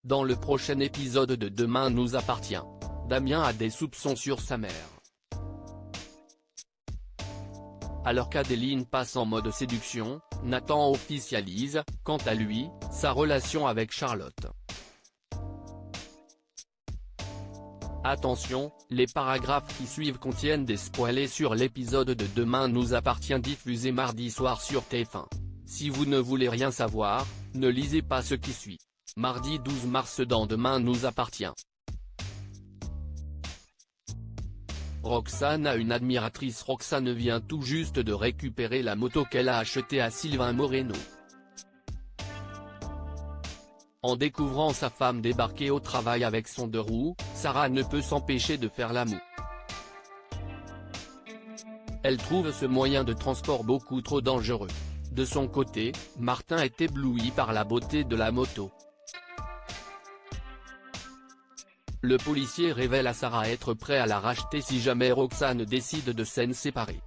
Dans le prochain épisode de Demain nous appartient, Damien a des soupçons sur sa mère. Alors qu'Adeline passe en mode séduction, Nathan officialise, quant à lui, sa relation avec Charlotte. Attention, les paragraphes qui suivent contiennent des spoilers sur l'épisode de Demain nous appartient diffusé mardi soir sur TF1. Si vous ne voulez rien savoir, ne lisez pas ce qui suit. Mardi 12 mars dans Demain nous appartient. Roxane a une admiratrice. Roxane vient tout juste de récupérer la moto qu'elle a achetée à Sylvain Moreno. En découvrant sa femme débarquer au travail avec son 2 roues, Sarah ne peut s'empêcher de faire la moue. Elle trouve ce moyen de transport beaucoup trop dangereux. De son côté, Martin est ébloui par la beauté de la moto. Le policier révèle à Sarah être prêt à la racheter si jamais Roxane décide de s'en séparer.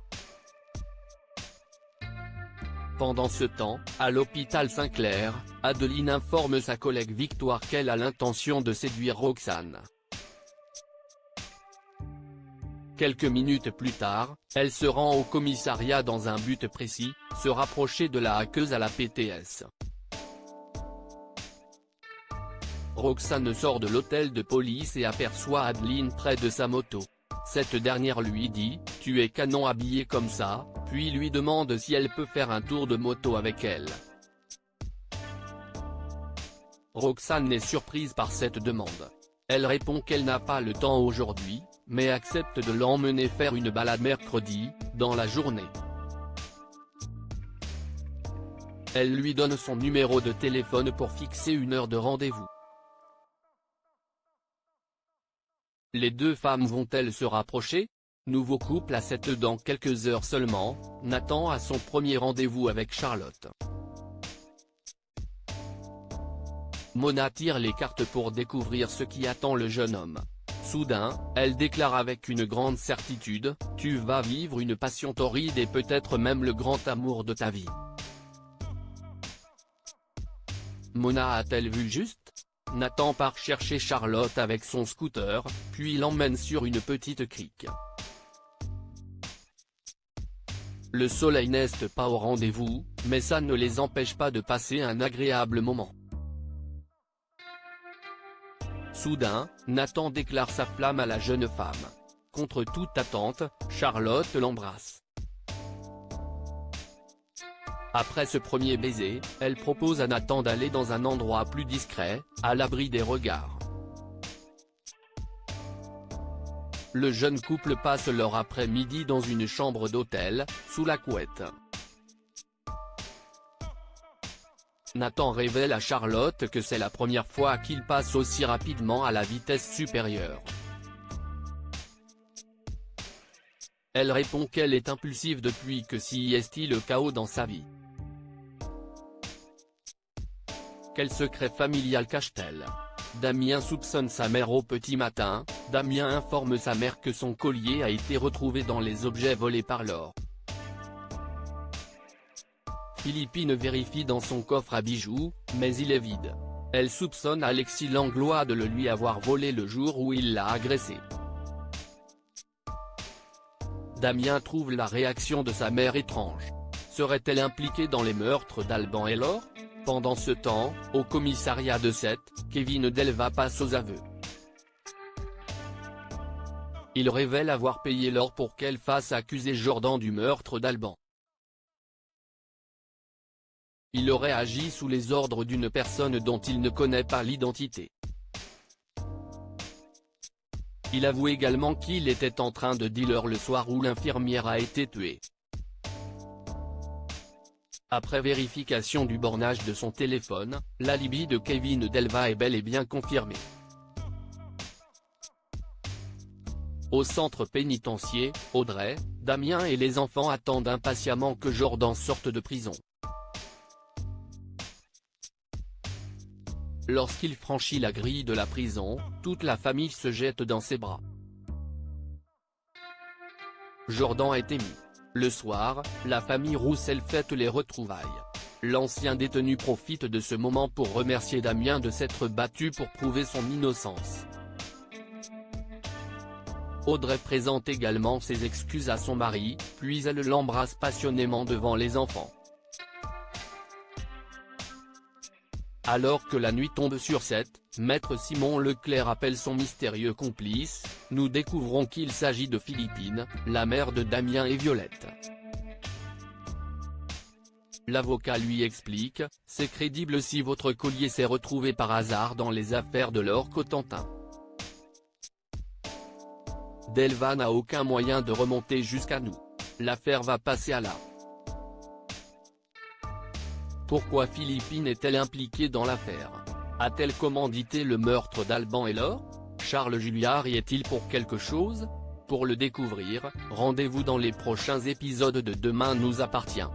Pendant ce temps, à l'hôpital Saint-Clair, Adeline informe sa collègue Victoire qu'elle a l'intention de séduire Roxane. Quelques minutes plus tard, elle se rend au commissariat dans un but précis, se rapprocher de la hackeuse à la PTS. Roxane sort de l'hôtel de police et aperçoit Adeline près de sa moto. Cette dernière lui dit « Tu es canon habillée comme ça », puis lui demande si elle peut faire un tour de moto avec elle. Roxane est surprise par cette demande. Elle répond qu'elle n'a pas le temps aujourd'hui, mais accepte de l'emmener faire une balade mercredi, dans la journée. Elle lui donne son numéro de téléphone pour fixer une heure de rendez-vous. Les deux femmes vont-elles se rapprocher? Nouveau couple à 7 dans quelques heures seulement, Nathan a son premier rendez-vous avec Charlotte. Mona tire les cartes pour découvrir ce qui attend le jeune homme. Soudain, elle déclare avec une grande certitude, « Tu vas vivre une passion torride et peut-être même le grand amour de ta vie ». Mona a-t-elle vu juste? Nathan part chercher Charlotte avec son scooter, puis l'emmène sur une petite crique. Le soleil n'est pas au rendez-vous, mais ça ne les empêche pas de passer un agréable moment. Soudain, Nathan déclare sa flamme à la jeune femme. Contre toute attente, Charlotte l'embrasse. Après ce premier baiser, elle propose à Nathan d'aller dans un endroit plus discret, à l'abri des regards. Le jeune couple passe leur après-midi dans une chambre d'hôtel, sous la couette. Nathan révèle à Charlotte que c'est la première fois qu'il passe aussi rapidement à la vitesse supérieure. Elle répond qu'elle est impulsive depuis que CIST le chaos dans sa vie. Quel secret familial cache-t-elle? Damien soupçonne sa mère au petit matin. Damien informe sa mère que son collier a été retrouvé dans les objets volés par Laure. Philippine vérifie dans son coffre à bijoux, mais il est vide. Elle soupçonne Alexis Langlois de le lui avoir volé le jour où il l'a agressé. Damien trouve la réaction de sa mère étrange. Serait-elle impliquée dans les meurtres d'Alban et Laure? Pendant ce temps, au commissariat de Sète, Kevin Delva passe aux aveux. Il révèle avoir payé Laure pour qu'elle fasse accuser Jordan du meurtre d'Alban. Il aurait agi sous les ordres d'une personne dont il ne connaît pas l'identité. Il avoue également qu'il était en train de dealer le soir où l'infirmière a été tuée. Après vérification du bornage de son téléphone, l'alibi de Kevin Delva est bel et bien confirmé. Au centre pénitentiaire, Audrey, Damien et les enfants attendent impatiemment que Jordan sorte de prison. Lorsqu'il franchit la grille de la prison, toute la famille se jette dans ses bras. Jordan est ému. Le soir, la famille Roussel fête les retrouvailles. L'ancien détenu profite de ce moment pour remercier Damien de s'être battu pour prouver son innocence. Audrey présente également ses excuses à son mari, puis elle l'embrasse passionnément devant les enfants. Alors que la nuit tombe sur Seth, Maître Simon Leclerc appelle son mystérieux complice, nous découvrons qu'il s'agit de Philippine, la mère de Damien et Violette. L'avocat lui explique, c'est crédible si votre collier s'est retrouvé par hasard dans les affaires de Laure Cotentin. Delva n'a aucun moyen de remonter jusqu'à nous. L'affaire va passer à la. Pourquoi Philippine est-elle impliquée dans l'affaire? A-t-elle commandité le meurtre d'Alban et Laure? Charles Julliard y est-il pour quelque chose? Pour le découvrir, rendez-vous dans les prochains épisodes de Demain nous appartient.